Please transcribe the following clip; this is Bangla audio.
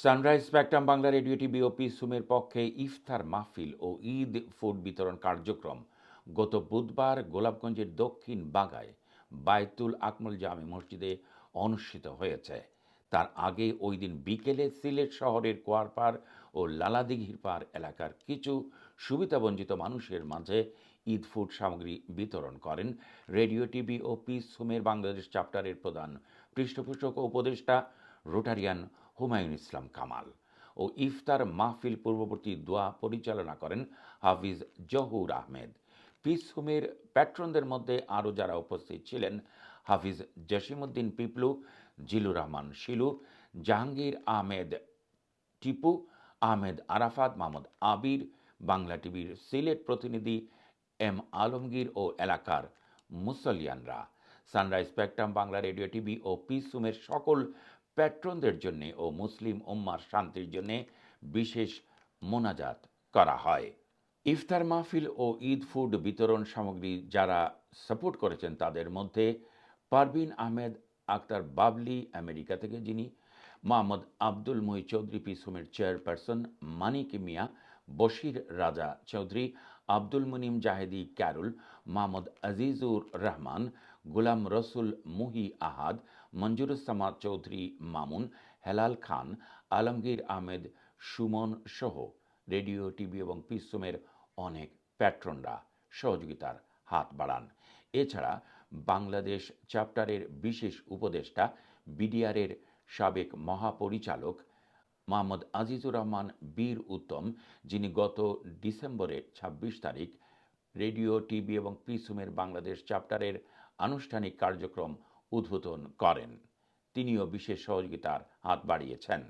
Sunrise Spectrum Bangla Radio TV ও পিসুমের পক্ষে ইফতার মাহফিল ও ঈদ ফুড বিতরণ কার্যক্রম গত বুধবার গোলাপগঞ্জের দক্ষিণ বাগায় বায়তুল আকমল জামে মসজিদে অনুষ্ঠিত হয়েছে। তার আগে ওই দিন বিকেলে সিলেট শহরের কোয়ারপাড় ও লালাদিঘির পাড় এলাকার কিছু সুবিধাবঞ্চিত মানুষের মাঝে ঈদ ফুড সামগ্রী বিতরণ করেন রেডিও টিভি ও পিসুমের বাংলাদেশ চ্যাপ্টারের প্রধান পৃষ্ঠপোষক ও উপদেষ্টা রোটারিয়ান হুমায়ুন ইসলাম কামাল ও ইফতার মাহফিল পূর্ববর্তী দোয়া পরিচালনা করেন হাফিজ জহুর আহমেদ। পিস হোমের প্যাট্রনদের মধ্যে আরও যারা উপস্থিত ছিলেন হাফিজ জসিমউদ্দিন পিপলু, জিলুর রহমান শিলু, জাহাঙ্গীর আহমেদ টিপু, আহমেদ আরাফাত, মোহাম্মদ আবির, বাংলা টিভির সিলেট প্রতিনিধি এম আলমগীর ও এলাকার মুসলিয়ানরা। Sunrise Spectrum Bangla Radio TV ও পিসুমের সকল প্যাট্রনদের জন্য ও মুসলিম উম্মার শান্তির জন্য বিশেষ মোনাজাত করা হয়। ইফতার মাহফিল ও ঈদ ফুড বিতরণ সামগ্রী যারা সাপোর্ট করেছেন তাদের মধ্যে পারভিন আহমেদ আক্তার বাবলি আমেরিকা থেকে, যিনি মোহাম্মদ আব্দুল মুহিত চৌধুরী পিসুমের চেয়ারপারসন, মানিক মিয়া, বশির রাজা চৌধুরী, আব্দুল মুনিম জাহেদি ক্যারুল, মোহাম্মদ আজিজুর রহমান, গুলাম রসুল মুহি আহাদ, মঞ্জুরুজ্জামান চৌধুরী মামুন, হেলাল খান, আলমগীর আহমেদ সুমন সহ রেডিও টিভি এবং পিসুমের অনেক প্যাট্রনরা সহযোগিতার হাত বাড়ান। এছাড়া বাংলাদেশ চ্যাপ্টারের বিশেষ উপদেষ্টা, বিডিআরের সাবেক মহাপরিচালক মোহাম্মদ আজিজুর রহমান বীর উত্তম, যিনি গত ডিসেম্বরের ২৬ তারিখ রেডিও টিভি এবং পিসুমের বাংলাদেশ চ্যাপ্টারের আনুষ্ঠানিক কার্যক্রম উদ্বোধন করেন, তিনিও বিশেষ সহযোগিতার হাত বাড়িয়েছেন।